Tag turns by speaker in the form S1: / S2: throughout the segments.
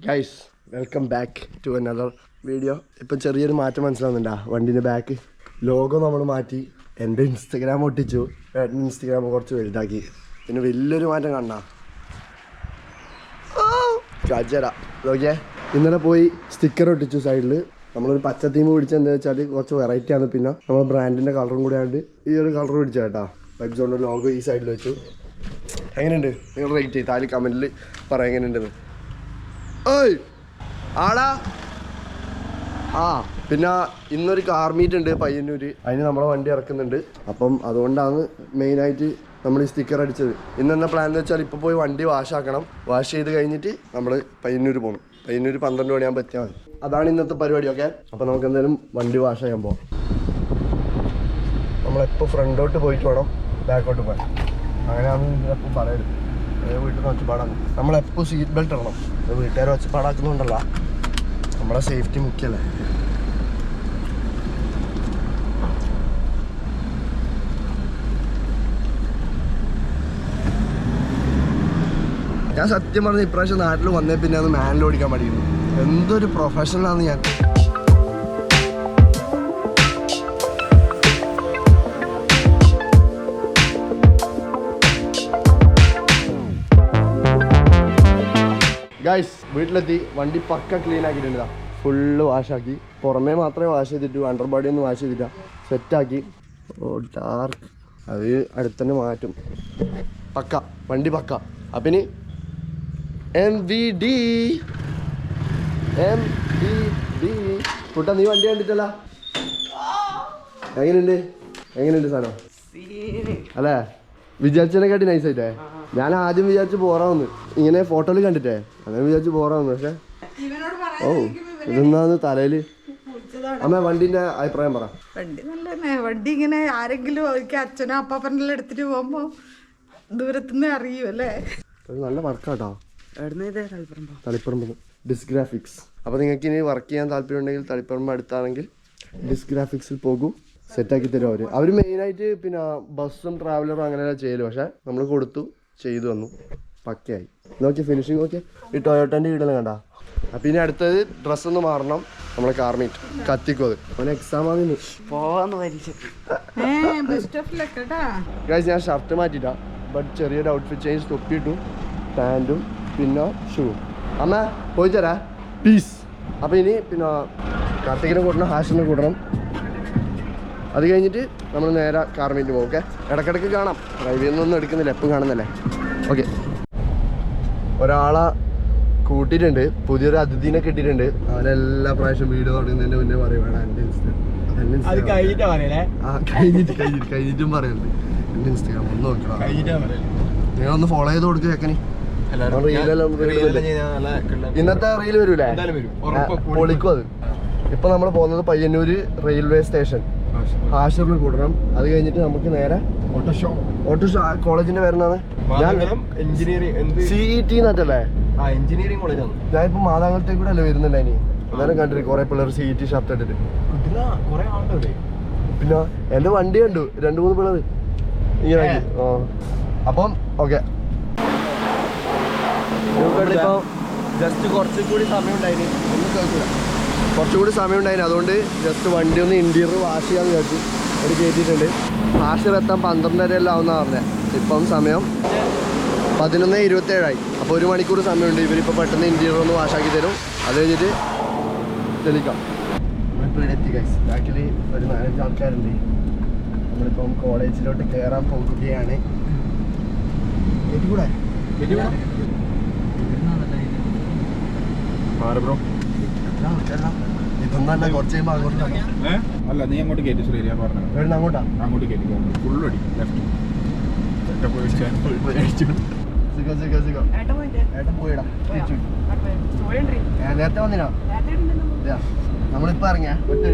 S1: Guys welcome back to another video. ഇപ്പം ചെറിയൊരു മാറ്റം മനസ്സിലാവുന്നുണ്ടാ വണ്ടീൻ്റെ ബാക്ക് ലോഗോ നമ്മൾ മാറ്റി. എൻ്റെ ഇൻസ്റ്റഗ്രാം ഒട്ടിച്ചു, എൻ്റെ ഇൻസ്റ്റഗ്രാം കുറച്ച് വലുതാക്കി. പിന്നെ വലിയൊരു മാറ്റം കണ്ടാ കാച്ചരാ നോക്കിയേ. ഇന്നലെ പോയി സ്റ്റിക്കർ ഒട്ടിച്ചു സൈഡിൽ. നമ്മളൊരു പച്ച തീം പിടിച്ചത് എന്താ വെച്ചാൽ കുറച്ച് വെറൈറ്റി ആണ്. പിന്നെ നമ്മൾ ബ്രാൻഡിൻ്റെ കളറും കൂടെ ആയിട്ട് ഈ ഒരു കളർ പിടിച്ചു കേട്ടോ. വൈബ് സോണിൻ്റെ ലോഗോ ഈ സൈഡിൽ വെച്ചു. എങ്ങനെയുണ്ട്? നിങ്ങൾ റേറ്റ് ചെയ്ത് താഴെ കമൻറ്റിൽ പറയാം എങ്ങനെയുണ്ടെന്ന്. ഓയ് ആടാ. പിന്നെ ഇന്നൊരു കാർ മീറ്റ് ഉണ്ട് പയ്യന്നൂർ. അതിന് നമ്മളെ വണ്ടി ഇറക്കുന്നുണ്ട്. അപ്പം അതുകൊണ്ടാണ് മെയിനായിട്ട് നമ്മൾ ഈ സ്റ്റിക്കർ അടിച്ചത്. ഇന്നെന്താ പ്ലാൻ എന്ന് വെച്ചാൽ ഇപ്പോൾ പോയി വണ്ടി വാഷാക്കണം. വാഷ് ചെയ്ത് കഴിഞ്ഞിട്ട് നമ്മൾ പയ്യന്നൂർ പോകണം. പയ്യന്നൂർ 12 മണിയാകുമ്പോൾ എത്തിയാൽ മതി. അതാണ് ഇന്നത്തെ പരിപാടി. ഓക്കെ, അപ്പോൾ നമുക്ക് എന്തായാലും വണ്ടി വാഷ് ചെയ്യാൻ പോകാം. നമ്മളെപ്പോൾ ഫ്രണ്ടോട്ട് പോയിട്ട് വേണം ബാക്കോട്ട് പോകാൻ. അങ്ങനെയാണ് എപ്പോൾ പറയരുത്. വീട്ടിൽ നിന്ന് ഒച്ചപ്പാടാണ്. നമ്മളെപ്പോൾ സീറ്റ് ബെൽറ്റ് ഇടണം. വീട്ടുകാരെ ഒച്ചപ്പാടാക്കുന്നുണ്ടല്ല, നമ്മളെ സേഫ്റ്റി മുഖ്യമല്ലേ. ഞാൻ സത്യം പറഞ്ഞ ഇപ്രാവശ്യം നാട്ടിൽ വന്നേ പിന്നെ അത് മാനുവൽ ഓടിക്കാൻ പഠിക്കുന്നു. എന്തൊരു പ്രൊഫഷണലാണ് ഞാൻ. ഗൈസ് വീട്ടിലെത്തി. വണ്ടി പക്ക ക്ലീൻ ആക്കിയിട്ടുണ്ട്. ഫുള്ള് വാഷാക്കി. പുറമേ മാത്രമേ വാഷ് ചെയ്തിട്ടു, അണ്ടർ ബോഡി ഒന്നും വാഷ് ചെയ്തില്ല. സെറ്റാക്കി. ഓ ഡാർക്ക് അത് അടുത്തന്നെ മാറ്റും. പക്ക വണ്ടി പക്ക. അപ്പം MVD കുട്ടാ, നീ വണ്ടി കണ്ടിട്ടല്ല? എങ്ങനെയുണ്ട് സാധനം? അല്ലേ, വിചാരിച്ചതിനെക്കാട്ടി നൈസായിട്ടേ. ഞാൻ ആദ്യം വിചാരിച്ച് പോറാവുന്നു, ഇങ്ങനെ ഫോട്ടോയിൽ കണ്ടിട്ടേ അങ്ങനെ വിചാരിച്ച് പോറാവുന്നു. പക്ഷെ ഓ ഇതെന്നാന്ന് തലയിൽ. അമ്മ വണ്ടിന്റെ അഭിപ്രായം പറ.
S2: വണ്ടി നല്ല വണ്ടി. ഇങ്ങനെ ആരെങ്കിലും അച്ഛനോ അപ്പാപ്പനെല്ലാം എടുത്തിട്ട് പോകുമ്പോ ദൂരത്തുനിന്ന് അറിയൂ അല്ലേ.
S1: നല്ല വർക്കാട്ടോ. Taliparamba disk graphics. അപ്പോൾ നിങ്ങൾക്ക് ഇനി വർക്ക് ചെയ്യാൻ താല്പര്യം ഉണ്ടെങ്കിൽ തളിപ്പറമ്പ് അടുത്താണെങ്കിൽ ഡിസ്ക് ഗ്രാഫിക്സിൽ പോകൂ. സെറ്റാക്കി തരും അവർ മെയിനായിട്ട്. പിന്നെ ബസ്സും ട്രാവലറും അങ്ങനെയല്ല ചെയ്യല്. പക്ഷെ നമ്മൾ കൊടുത്തു, ചെയ്തു വന്നു, പക്കയായി. നോക്കി ഫിനിഷിങ് നോക്കി. ഈ ടൊയോട്ടൻ്റെ വീടെല്ലാം കണ്ട. അപ്പം ഇനി അടുത്തത് ഡ്രസ്സൊന്ന് മാറണം. നമ്മളെ കാർ മീറ്റ് കത്തിക്കും. അത് അവന് എക്സാം ആണെന്ന് ഗൈസ്. ഞാൻ ഷർട്ട് മാറ്റിയിട്ടാ, ബട്ട് ചെറിയൊരു ഔട്ട്ഫിറ്റ് ചേഞ്ച്. തൊപ്പിയിട്ടു, പാൻറ്റും പിന്നെ ഷൂ. അമ്മ പോയി തരാ പീസ്. അപ്പം ഇനി പിന്നെ കാർത്തികിനെ കൂട്ടണം, ഹാഷിനെ കൂട്ടണം. അത് കഴിഞ്ഞിട്ട് നമ്മൾ നേരെ കാർ മീറ്റ് പോകും. ഓക്കെ, ഇടയ്ക്കിടയ്ക്ക് കാണാം. ഡ്രൈവിൽ നിന്നൊന്നും എടുക്കുന്നില്ല, എപ്പോൾ കാണുന്നല്ലേ. ഓക്കെ, ഒരാളെ കൂട്ടിയിട്ടുണ്ട്, പുതിയൊരു അതിഥീനെ കിട്ടിയിട്ടുണ്ട്. അവനെല്ലാ പ്രാവശ്യം വീഡിയോ തുടങ്ങുന്നതിൻ്റെ മുന്നേ പറയും വേണം എൻ്റെ കഴിഞ്ഞിട്ടും പറയുന്നുണ്ട് എൻ്റെ ഇൻസ്റ്റാഗ്രാം ഒന്ന് നോക്കണം. നിങ്ങളൊന്ന് ഫോളോ ചെയ്ത് കൊടുക്കുക ചേക്കനി. ഇന്നത്തെ റീൽ വരൂലേ, പൊളിക്കും അത്. ഇപ്പൊ നമ്മൾ പോകുന്നത് പയ്യന്നൂര് റെയിൽവേ സ്റ്റേഷൻ, ഹാഷറിൽ കൂടണം. അത് കഴിഞ്ഞിട്ട് നമുക്ക് നേരെ ഓട്ടോ കോളേജിന്റെ പേരെന്നാണ് CET എന്നല്ലേ. ഞാനിപ്പോ മാതാങ്കലത്തേക്ക് കൂടെ അല്ലേ വരുന്നുണ്ട്. ഇനി എല്ലാവരും കണ്ടിട്ട് കുറെ പിള്ളേർ CET ഷർട്ട് ഇട്ടിട്ട്. പിന്നെ എന്റെ വണ്ടി കണ്ടു 2-3 പിള്ളേർ ഇങ്ങനെ. അപ്പം ഓക്കെ, ഇപ്പൊ ജസ്റ്റ് കുറച്ചുകൂടി സമയം ഉണ്ടായിന്. കുറച്ചുകൂടി സമയം ഉണ്ടായിന്. അതുകൊണ്ട് ജസ്റ്റ് വണ്ടി ഒന്ന് ഇന്റീരിയർ വാഷ് ചെയ്യാന്ന് വിചാരിച്ചു. അത് കയറ്റിയിട്ടുണ്ട്. ഹാഷർ എത്താൻ 12:30 എല്ലാം ആവുന്ന പറഞ്ഞത്. ഇപ്പം സമയം 11:27 അപ്പോൾ 1 മണിക്കൂർ സമയമുണ്ട്. ഇവരിപ്പോൾ പെട്ടെന്ന് ഇന്റീരിയർ ഒന്ന് വാഷാക്കി തരും. അത് കഴിഞ്ഞിട്ട് തെളിക്കാം. നമ്മളിപ്പോൾ ഇവിടെ എത്തി ഗൈസ്. ബാക്കിൽ ഒരു 4-5 ആൾക്കാരുണ്ട്. നമ്മളിപ്പം കോളേജിലോട്ട് കയറാൻ പോകുകയാണ്. കൂടെ ഇതൊന്നല്ല, കുറച്ച് കഴിയുമ്പോൾ അങ്ങോട്ട്
S3: അല്ല, നീ അങ്ങോട്ട് കയറ്റി ശ്രീ. ഞാൻ പറഞ്ഞു
S1: അങ്ങോട്ടാ,
S3: അങ്ങോട്ട് കയറ്റി ഫുള്ളടി ലെഫ്റ്റ്.
S1: ഏട്ടൻ പോയിടാ. നേരത്തെ വന്നിനാ? നമ്മളിപ്പോ ഇറങ്ങിയാ ഒറ്റ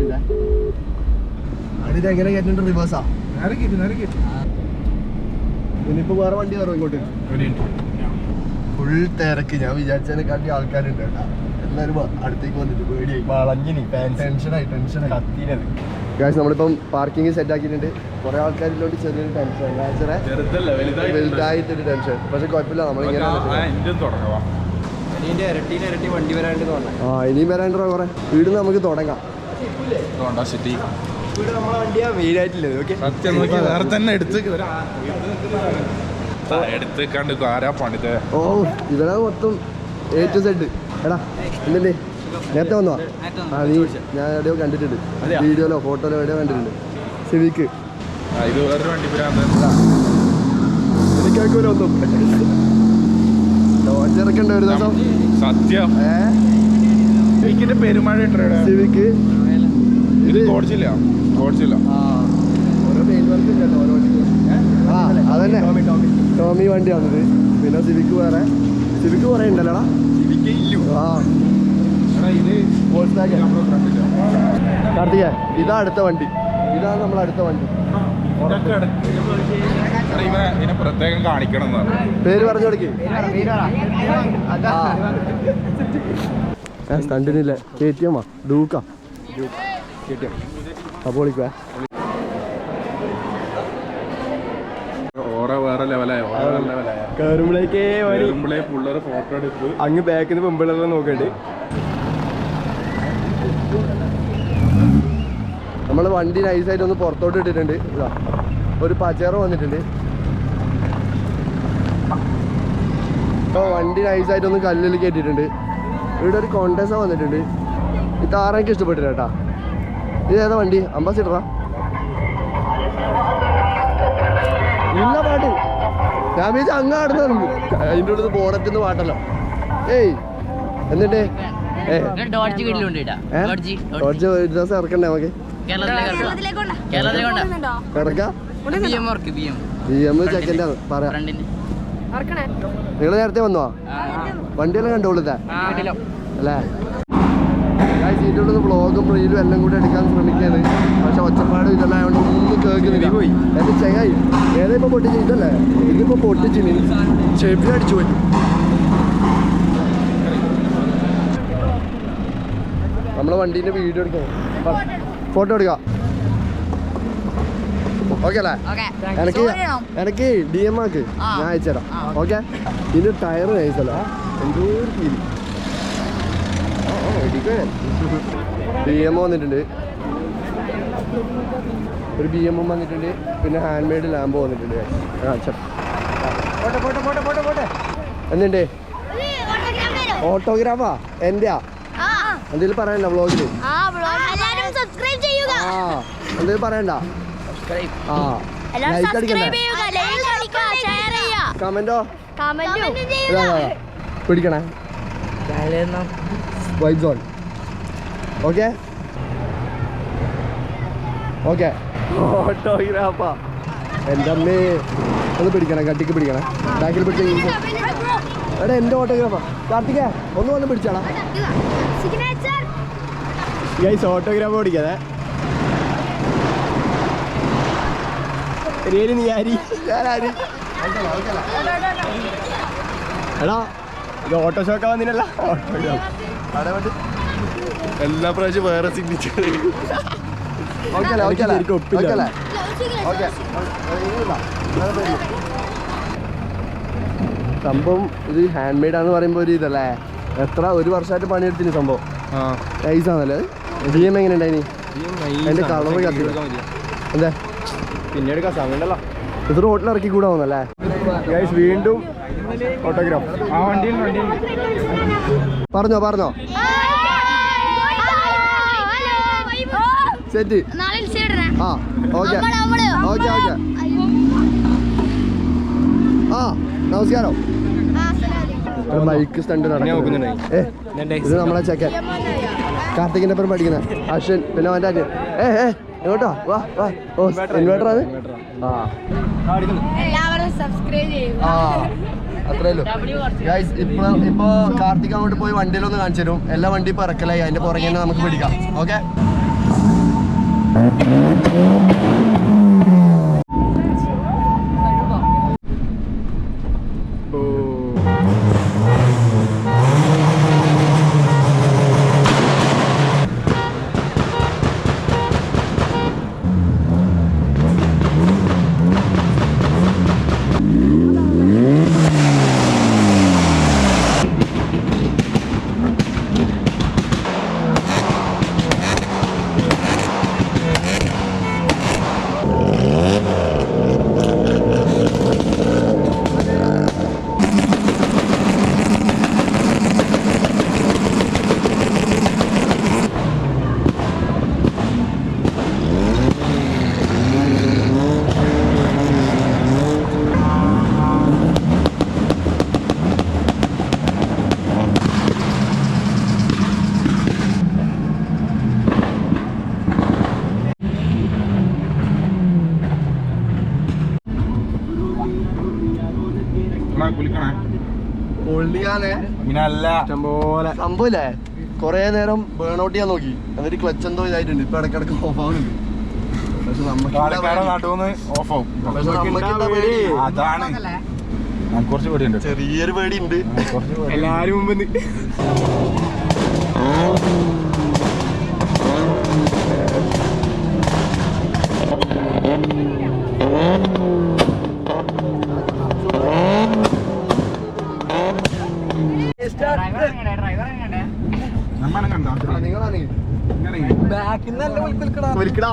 S1: അതിന് എങ്ങനെ കയറ്റുന്നുണ്ട്? റിവേഴ്സാ ഇനിയിപ്പോ വേറെ വണ്ടി കയറും ഇങ്ങോട്ട്. ഫുൾ തിരക്ക്. ഞാൻ വിചാരിച്ചതിനെക്കാട്ടി ആൾക്കാരുണ്ട് കേട്ടാ. എല്ലാവരും അടുത്തേക്ക് വന്നിട്ട് പേടിയായി, വളഞ്ഞിനി, ടെൻഷനായി. ഗൈസ് നമ്മളിപ്പം പാർക്കിംഗ് സെറ്റ് ആക്കിയിട്ടുണ്ട്. കുറെ ആൾക്കാരിലോട്ട് ചെറിയൊരു ടെൻഷൻ, വലുതായിട്ടൊരു ടെൻഷൻ. പക്ഷെ കുഴപ്പമില്ല, നമ്മളിങ്ങനെ
S4: വണ്ടി വരാണ്ട് തോന്നാം.
S1: ആ ഇനിയും വരാണ്ടോ കുറെ വീട് നമുക്ക് തുടങ്ങാം.
S3: ഹോണ്ട സിറ്റി
S4: ഇവിടെ നമ്മളെ വണ്ടിയാ മെയിനായിട്ടില്ലത്. ഓക്കെ
S3: സത്യം നോക്കി വേറെ തന്നെ എടുത്ത് കണ്ട് ആരാ പണിത്.
S1: ഓ ഇവിടെ മൊത്തം A to Z. എടാ എന്തിൻ്റെ നേരത്തെ വന്നോ? ആ നീ ഞാൻ എവിടെയോ കണ്ടിട്ടുണ്ട്, വീഡിയോയിലോ ഫോട്ടോയിലോ എവിടെയോ കണ്ടിട്ടുണ്ട്. സിവിക്ക്
S3: ഇത് വേറൊരു വണ്ടി
S1: എനിക്കാക്കൂല ഒന്നും ലോഞ്ചിറക്കണ്ട ഒരു ദിവസം.
S3: സത്യം സിവിക്കിന്റെ പെരുമഴ
S1: സിവിക്ക്
S3: ഇത് ഓടിച്ചില്ല
S1: ഓരോ പെയിന്റ് വർക്ക് ഉണ്ട് ഓരോ വണ്ടിക്കും. ആ അതന്നെ ടോമി വണ്ടിയാണിത്. പിന്നെ സിവിക്ക് വേറെ, സിവിക്ക് കുറേ ഉണ്ടല്ലോടാ. ആ കാർത്തിക ഇതാ അടുത്ത വണ്ടി, ഇതാണ് നമ്മളെ അടുത്ത വണ്ടി.
S3: ഇതിനെ പ്രത്യേകം കാണിക്കണം എന്നാണ്.
S1: പേര് പറഞ്ഞു കൊടുക്കേ. കണ്ടിട്ടില്ല. KTM ഡൂക്കാ അപ്പോൾ
S3: വേറെ ലെവലായ
S4: കയറുമ്പോഴേക്കേ
S3: പിള്ളേർ ഫോട്ടോ എടുത്ത്
S4: അങ്ങ് ബാക്കിൽ നിന്ന് പെമ്പിളെല്ലാം നോക്കണ്ട്.
S1: നമ്മൾ വണ്ടി നൈസായിട്ട് ഒന്ന് പുറത്തോട്ട് ഇട്ടിട്ടുണ്ട്. ഇതാ ഒരു പച്ചേറ വന്നിട്ടുണ്ട്. ഇപ്പോൾ വണ്ടി നൈസായിട്ടൊന്ന് കല്ലിൽ കയറ്റിയിട്ടുണ്ട്. ഇവിടെ ഒരു കോണ്ടേസ വന്നിട്ടുണ്ട്. ഇത് ആരെനിക്ക് ഇഷ്ടപ്പെട്ടില്ല കേട്ടാ. ഇത് ഏതാ വണ്ടി? അംബാസിഡറാ? ഇല്ല പാട്ട് ഞാൻ വിചാരിച്ച അങ്ങാടുന്നു. അതിൻ്റെ ഉള്ളത് ബോണറ്റിന്ന് പാട്ടല്ലോ. ഏയ് എന്നിട്ട് ഒരു ദിവസം ഇറക്കണ്ടേ നമുക്ക്? കിടക്കാം. BM ചെക്കൻ്റെ പറയാം. നിങ്ങൾ നേരത്തെ വന്നോ? വണ്ടിയെല്ലാം കണ്ടോളൂത്തെ അല്ലേ? ഇതിൻ്റെ ഉള്ളത് വ്ളോഗും റീലും എല്ലാം കൂടി എടുക്കാൻ ശ്രമിക്കുകയാണ്. പക്ഷെ ഒച്ചപ്പാട് ഇതെല്ലാം ആയതുകൊണ്ട് ഒന്നും കേൾക്കുന്നില്ല. എന്റെ ചെങ്ങായി ഏതാ ഇപ്പൊ പൊട്ടിച്ച്? ഇതല്ലേ ഇതിപ്പോ പൊട്ടിച്ച് ചെവി അടിച്ചു പോയി. നമ്മളെ വണ്ടീൻ്റെ വീഡിയോ എടുക്കാം, ഫോട്ടോ എടുക്കാം. ഓക്കെ അല്ലേ? എനിക്ക് DM ആക്ക്, ഞാൻ അയച്ചുതരാം. ഓക്കെ ഇതിൻ്റെ ടയർ നൈസല്ല, എന്തോ ഒരു ഫീൽ. BM വന്നിട്ടുണ്ട്, ഒരു BM വന്നിട്ടുണ്ട്. പിന്നെ ഹാൻഡ് മെയ്ഡ് ലാമ്പ് വന്നിട്ടുണ്ട്. എന്തുണ്ട്? ഓട്ടോഗ്രാഫാ എന്റെയാ? എന്തെങ്കിലും പറയണ്ട വ്ളോഗില്? എന്തെങ്കിലും പറയണ്ട? ആ ലൈക്ക് അടിക്കണ്ടേ? കമന്റോ പിടിക്കണേ. Vibe zone. Okay okay. ഓട്ടോഗ്രാഫാ എൻ്റെ അമ്മേ. ഒന്ന് പിടിക്കണേ, കട്ടിക്ക് പിടിക്കണേ, ബാക്കിൽ പിടിച്ച. എടാ എൻ്റെ ഓട്ടോഗ്രാഫാ. കാർത്തിക ഒന്ന് വന്ന് പിടിച്ചാടാ. Guys autograph ഓടിക്കാതെ. നീ ആരി? ഞാനാരി? എടാ ഇത് ഓട്ടോ ഷോക്കാ വന്നില്ല. ഓട്ടോഗ്രാഫ് എല്ലാ പ്രാവശ്യം വേറെ സിഗ്നേച്ചർ. സംഭവം ഇത് ഹാൻഡ് മെയ്ഡ് ആണെന്ന് പറയുമ്പോൾ ഒരു ഇതല്ലേ, എത്ര ഒരു വർഷമായിട്ട് പണിയെടുത്തിന് സംഭവം. നൈസാണല്ലേ? BM എങ്ങനെ ഉണ്ടായിനി? അതിന്റെ കളറ് കത്തി എന്താ
S4: പിന്നീട് സമയമുണ്ടല്ലോ.
S1: ഇത് റോട്ടിൽ ഇറക്കി കൂടെ വന്നല്ലേ?
S4: ഗൈസ് വീണ്ടും ഓട്ടോഗ്രാഫ്.
S3: ആ വണ്ടിയിൽ
S1: പറഞ്ഞോ സെറ്റ്. ആ ഓക്കെ ഓക്കെ ഓക്കെ. ആ നമസ്കാരം. ബൈക്ക് സ്റ്റണ്ട് നടക്കുന്നുണ്ട്. ഇത് നമ്മളെ ചെക്കൻ കാർത്തികിന്റെ ഒപ്പം പഠിക്കുന്ന അശ്വൻ. പിന്നെ അവൻ്റെ അച്ഛൻ. എങ്ങോട്ടാ? വാ വാ. ഓ ഇൻവേർട്ടറാണ്. ആ അത്രേ ഉള്ളൂ ഗൈസ്. ഇപ്പൊ കാർത്തിക് അങ്ങോട്ട് പോയി വണ്ടിയിലൊന്ന് കാണിച്ചു തരും. എല്ലാ വണ്ടി ഇപ്പൊ ഇറക്കലായി, അതിന്റെ പുറകെ തന്നെ നമുക്ക് പിടിക്കാം. ഓക്കെ പൊള്ളിയാനെ
S3: പിന്നല്ല
S4: ഇഷ്ടംപോലെ
S1: സംഭവല്ലേ കൊറേ നേരം ബേൺ ഔട്ട് ചെയ്യാൻ നോക്കി എന്നിട്ട് ക്ലച്ച് എന്തോ ഇതായിട്ടുണ്ട് ഇപ്പൊ ഇടക്കിടക്ക് ഓഫ് ആവുന്നുണ്ട് പക്ഷെ
S3: പാലക്കാട് നടുവെന്ന് ഓഫ് ആവും അതാണ് നമുക്ക് കുറച്ച് പേടിയുണ്ട്
S1: ചെറിയൊരു പേടി ഉണ്ട്
S3: കുറച്ച് പേടി
S4: എല്ലാരും മുമ്പ്
S3: നമ്മനെ കണ്ടോ
S1: നിങ്ങളാണെങ്കിൽ
S4: വിളിക്കടാ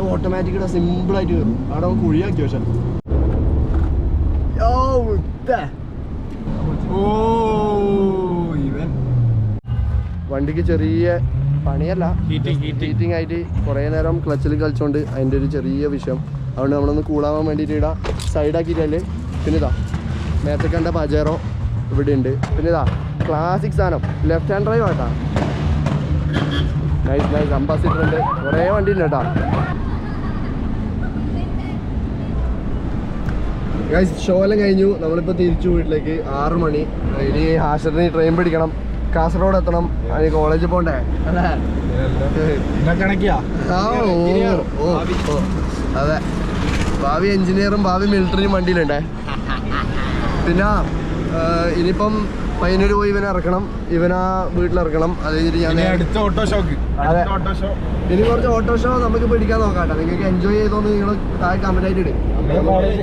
S1: ഓട്ടോമാറ്റിക് സിമ്പിൾ ആയിട്ട് കയറും അവിടെ നമുക്ക് കുഴിയാക്കി പക്ഷെ
S4: ഇവൻ
S1: വണ്ടിക്ക് ചെറിയ പണിയല്ല ഹീറ്റിംഗ് ആയിട്ട് കുറേ നേരം ക്ലച്ചിൽ കളിച്ചോണ്ട് അതിൻ്റെ ഒരു ചെറിയ വിഷയം അതുകൊണ്ട് നമ്മളൊന്ന് കൂളാവാൻ വേണ്ടിയിട്ട് ഇടാം സൈഡാക്കിയിട്ടല്ലേ പിന്നെ ഇതാ നേരത്തെ കണ്ട പജേറോ ഇവിടെ ഉണ്ട് പിന്നെ ഇതാ ക്ലാസിക് സാധനം ലെഫ്റ്റ് ഹാൻഡ് ഡ്രൈവ് ആട്ടാ നൈസ് നൈസ് അംബാസിഡർ ഉണ്ട് കുറേ വണ്ടി ഉണ്ട് കേട്ടോ ഗൈസ് ഷോ എല്ലാം കഴിഞ്ഞു നമ്മളിപ്പോൾ തിരിച്ചു വീട്ടിലേക്ക് 6 മണി ഇനി ഹാഷറിന് ട്രെയിൻ പിടിക്കണം കാസർഗോഡ് എത്തണം അതിന് കോളേജിൽ പോകണ്ടേ അല്ലേ
S3: കണക്കിയാ
S1: ആ ഓ അതെ ഭാവി എഞ്ചിനീയറും ഭാവി മിലിറ്ററിയും വണ്ടിയിലുണ്ടേ പിന്നെ ഇനിയിപ്പം പയ്യന്നൂർ പോയി ഇവനെ ഇറക്കണം ഇവനാ വീട്ടിലിറക്കണം അത് കഴിഞ്ഞിട്ട് ഞാൻ
S3: അടുത്ത ഓട്ടോ ഷോക്ക്
S1: അതെ.
S3: ഓട്ടോ ഷോ
S1: ഇനി കുറച്ച് ഓട്ടോ ഷോ നമുക്ക് പിടിക്കാൻ നോക്കാം നിങ്ങൾക്ക് എൻജോയ് ചെയ്തോന്ന് നിങ്ങൾ താഴെ കമന്റ് ആയിട്ട് ഇടും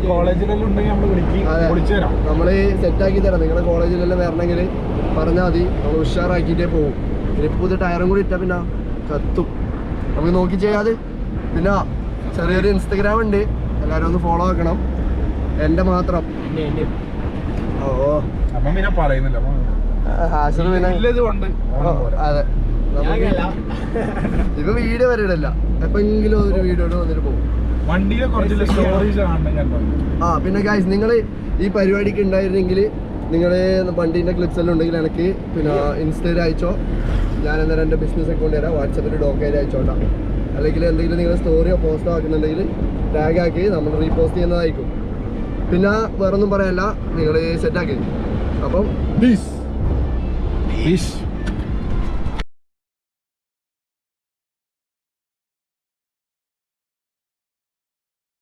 S3: കോളേജിലെല്ലാം ഉണ്ടെങ്കിൽ നമ്മൾ
S1: അതെ.
S3: വിളിച്ചു തരാം
S1: നമ്മൾ സെറ്റാക്കി തരാം നിങ്ങളുടെ കോളേജിലെല്ലാം വരണമെങ്കിൽ പറഞ്ഞാൽ മതി നമ്മൾ ഉഷാറാക്കിയിട്ടേ പോകും ഇനി പുതിയ ടയറും കൂടി ഇട്ടാൽ പിന്നെ കത്തും നമുക്ക് നോക്കി ചെയ്യാതെ പിന്നെ ചെറിയൊരു ഇൻസ്റ്റഗ്രാം ഉണ്ട് എല്ലാവരും ഒന്ന് ഫോളോ ആക്കണം എൻ്റെ മാത്രം ഓ
S3: അപ്പം പിന്നെ പറയുന്നില്ല
S1: ഹാഷർ പിന്നെ
S3: ഇല്ലത് കൊണ്ട്
S1: അതെ നമുക്ക് ഇപ്പൊ വീഡിയോ വരെ ഇടല്ല എപ്പെങ്കിലും ഒരു വീഡിയോ വന്നിട്ട് പോകും
S3: വണ്ടിയിലെ കുറച്ച് സ്റ്റോറേജ് കാണണം ഞാൻ
S1: ആ പിന്നെ ഗൈസ് നിങ്ങൾ ഈ പരിപാടിക്ക് ഉണ്ടായിരുന്നെങ്കിൽ നിങ്ങൾ വണ്ടീൻ്റെ ക്ലിപ്സ് എല്ലാം ഉണ്ടെങ്കിൽ എനിക്ക് പിന്നെ ഇൻസ്റ്റയിൽ അയച്ചോ ഞാൻ അന്നേരം എൻ്റെ ബിസിനസ് അക്കൗണ്ട് തരാം വാട്സപ്പിൽ ഡോക്കായിട്ട് അയച്ചോണ്ടാം അല്ലെങ്കിൽ എന്തെങ്കിലും നിങ്ങൾ സ്റ്റോറിയോ പോസ്റ്റോ ആക്കുന്നുണ്ടെങ്കിൽ ടാഗ് ആക്കി നമ്മൾ റീപോസ്റ്റ് ചെയ്യുന്നതായിരിക്കും പിന്നെ വേറൊന്നും പറയാനല്ല നിങ്ങൾ സെറ്റാക്കി അപ്പം
S3: പീസ്